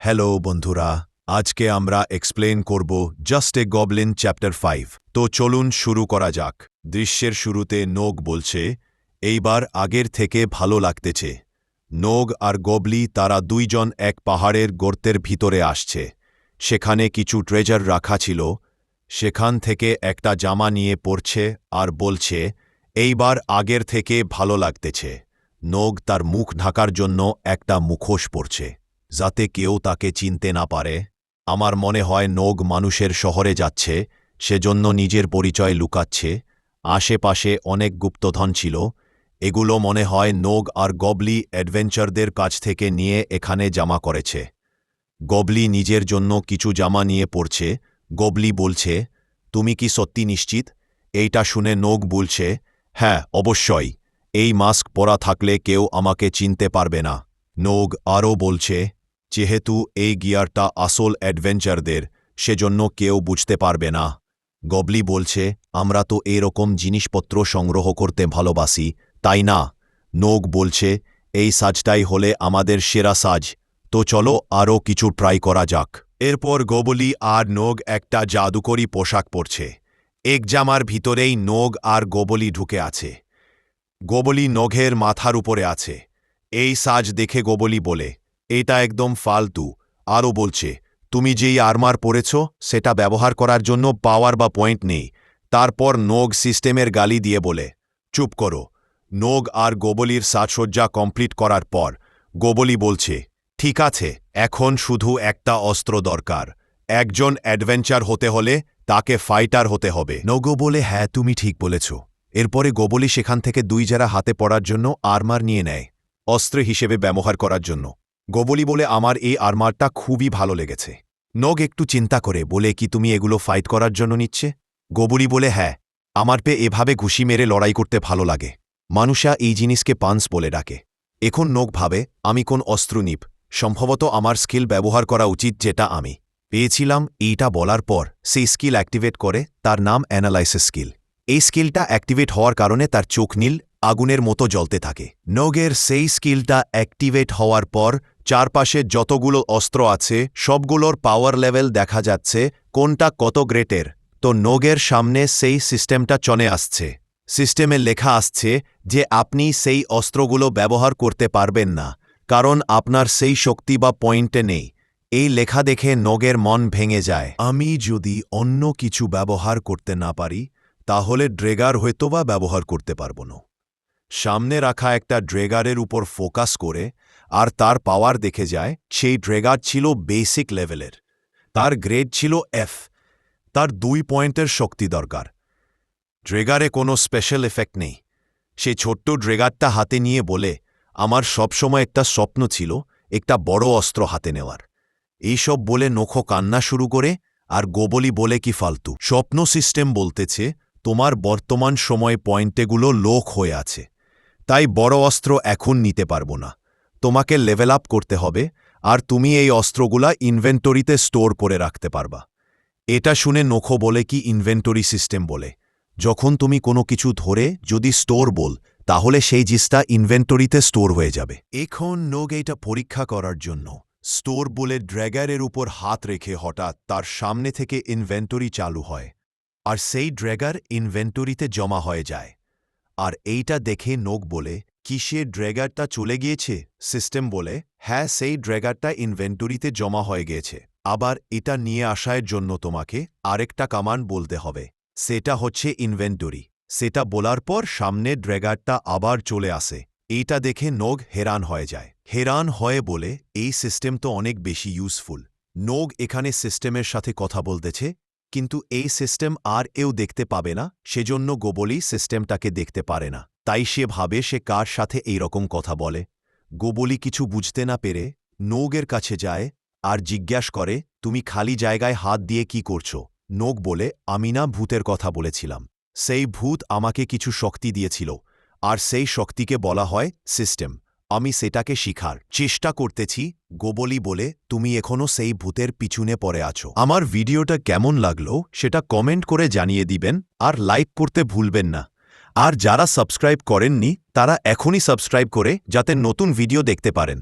Hello বন্ধুরা, আজকে আমরা এক্সপ্লেন করব জাস্ট এ গবলিন চ্যাপ্টার 5। তো চলুন শুরু করা যাক। দৃশ্যের শুরুতে নোগ বলছে, এইবার আগের থেকে ভালো লাগতেছে। নোগ আর গবলি তারা দুইজন এক পাহাড়ের গর্তের ভিতরে আসছে। সেখানে কিছু ট্রেজার রাখা ছিল। সেখান থেকে একটা জামা নিয়ে পড়ছে আর বলছে, এইবার আগের থেকে ভালো লাগতেছে। নোগ তার মুখ ঢাকার জন্য একটা মুখোশ পরছে, যাতে কেউ তাকে চিনতে না পারে। আমার মনে হয় নোগ মানুষের শহরে যাচ্ছে, সেজন্য নিজের পরিচয় লুকাচ্ছে। আশেপাশে অনেক গুপ্তধন ছিল। এগুলো মনে হয় নোগ আর গবলি অ্যাডভেঞ্চারদের কাছ থেকে নিয়ে এখানে জমা করেছে। গবলি নিজের জন্য কিছু জামা নিয়ে পড়ছে। গবলি বলছে, তুমি কি সত্যি নিশ্চিত? এইটা শুনে নোগ বলছে, হ্যাঁ অবশ্যই, এই মাস্ক পরা থাকলে কেউ আমাকে চিনতে পারবে না। নোগ আরও বলছে, যেহেতু এই গিয়ারটা আসল অ্যাডভেঞ্চারদের, সেজন্য কেউ বুঝতে পারবে না। গবলি বলছে, আমরা তো এরকম জিনিসপত্র সংগ্রহ করতে ভালোবাসি, তাই না? নোগ বলছে, এই সাজটাই হলে আমাদের সেরা সাজ। তো চলো আরও কিছু ট্রাই করা যাক। এরপর গবলি আর নোগ একটা জাদুকরি পোশাক পরছে। এক জামার ভিতরেই নোগ আর গবলি ঢুকে আছে। গবলি নোগের মাথার উপরে আছে। এই সাজ দেখে গবলি বলে, এটা একদম ফালতু। আরও বলছে, তুমি যেই আর্মার পরেছ সেটা ব্যবহার করার জন্য পাওয়ার বা পয়েন্ট নেই। তারপর নোগ সিস্টেমের গালি দিয়ে বলে, চুপ করো। নোগ আর গবলির সাজসজ্জা কমপ্লিট করার পর গবলি বলছে, ঠিক আছে, এখন শুধু একটা অস্ত্র দরকার। একজন অ্যাডভেঞ্চার হতে হলে তাকে ফাইটার হতে হবে। নোগ বলে, হ্যাঁ তুমি ঠিক বলেছ। এরপরে গবলি সেখান থেকে দুই জারা হাতে পড়ার জন্য আর্মার নিয়ে নেয়, অস্ত্র হিসেবে ব্যবহার করার জন্য। গবলি বলে, আমার এই আর্মারটা খুবই ভালো লেগেছে। নোগ একটু চিন্তা করে বলে, কি তুমি এগুলো ফাইট করার জন্য নিচ্ছে? গবলি বলে, হ্যাঁ, আমার পেয়ে এভাবে ঘুষি মেরে লড়াই করতে ভালো লাগে। মানুষা এই জিনিসকে পান্স বলে ডাকে। এখন নোগ ভাবে, আমি কোন অস্ত্র নিব? সম্ভবত আমার স্কিল ব্যবহার করা উচিত, যেটা আমি পেয়েছিলাম। এইটা বলার পর সেই স্কিল অ্যাক্টিভেট করে, তার নাম অ্যানালাইসিস স্কিল। এই স্কিলটা অ্যাক্টিভেট হওয়ার কারণে তার চোখ নীল আগুনের মতো জ্বলতে থাকে। নোগের সেই স্কিলটা অ্যাক্টিভেট হওয়ার পর চারপাশে যতগুলো অস্ত্র আছে সবগুলোর পাওয়ার লেভেল দেখা যাচ্ছে, কোনটা কত গ্রেটের। তো নোগের সামনে সেই সিস্টেমটা চলে আসছে। সিস্টেমে লেখা আসছে যে আপনি সেই অস্ত্রগুলো ব্যবহার করতে পারবেন না, কারণ আপনার সেই শক্তি বা পয়েন্টে নেই। এই লেখা দেখে নোগের মন ভেঙে যায়। আমি যদি অন্য কিছু ব্যবহার করতে না পারি, তাহলে ড্রেগার হয়তোবা ব্যবহার করতে পারব না। সামনে রাখা একটা ড্রেগারের উপর ফোকাস করে আর তার পাওয়ার দেখে যায়, সেই ড্রেগার ছিল বেসিক লেভেলের। তার গ্রেড ছিল এফ। তার 2 পয়েন্টের শক্তি দরকার। ড্রেগারে কোনো স্পেশাল এফেক্ট নেই। সে ছোট্ট ড্রেগারটা হাতে নিয়ে বলে, আমার সবসময় একটা স্বপ্ন ছিল একটা বড় অস্ত্র হাতে নেওয়ার। এইসব বলে নখো কান্না শুরু করে। আর গবলি বলে, কি ফালতু স্বপ্ন? সিস্টেম বলতেছে তোমার বর্তমান সময়ে পয়েন্টেগুলো লোক হয়ে আছে, তাই বড় অস্ত্র এখন নিতে পারবো না। তোমাকে লেভেল আপ করতে হবে, আর তুমি এই অস্ত্রগুলা ইনভেন্টরিতে স্টোর করে রাখতে পারবা। এটা শুনে নখো বলে, কি ইনভেন্টরি সিস্টেম? বলে, যখন তুমি কোনো কিছু ধরে যদি স্টোর বল, তাহলে সেই জিনিসটা ইনভেন্টরিতে স্টোর হয়ে যাবে। এখন নোগ এইটা পরীক্ষা করার জন্য স্টোর বলে ড্র্যাগারের উপর হাত রেখে হঠাৎ তার সামনে থেকে ইনভেন্টরি চালু হয়, আর সেই ড্র্যাগার ইনভেন্টরিতে জমা হয়ে যায়। আর এইটা দেখে নোগ বলে, কি সে ড্র্যাগারটা চলে গিয়েছে? সিস্টেম বলে, হ্যাঁ, সেই ড্র্যাগারটা ইনভেন্টরিতে জমা হয়ে গিয়েছে। আবার এটা নিয়ে আসার জন্য তোমাকে আরেকটা কমান্ড বলতে হবে, সেটা হচ্ছে ইনভেন্টরি। সেটা বলার পর সামনে ড্র্যাগারটা আবার চলে আসে। এইটা দেখে নোগ হেরান হয়ে যায়। হেরান হয়ে বলে, এই সিস্টেম তো অনেক বেশি ইউজফুল। নোগ এখানে সিস্টেমের সাথে কথা বলতেছে, কিন্তু এই সিস্টেম আর এও দেখতে পাবে না, সেজন্য গবলি সিস্টেমটাকে দেখতে পারে না। তাই সে ভাবে সে কার সাথে এই রকম কথা বলে। গবলি কিছু বুঝতে না পেরে নোগের কাছে যায় আর জিজ্ঞাস করে, তুমি খালি জায়গায় হাত দিয়ে কি করছো? নোগ বলে, আমি না ভূতের কথা বলেছিলাম। সেই ভূত আমাকে কিছু শক্তি দিয়েছিল, আর সেই শক্তিকে বলা হয় সিস্টেম। আমি সেটাকে শিখার চেষ্টা করতেছি। গবলি বলে, তুমি এখনও সেই ভূতের পিছনে পড়ে আছো। আমার ভিডিওটা কেমন লাগলো সেটা কমেন্ট করে জানিয়ে দিবেন, আর লাইক করতে ভুলবেন না। আর যারা সাবস্ক্রাইব করেননি তারা এখনই সাবস্ক্রাইব করে যাতে নতুন ভিডিও দেখতে পারেন।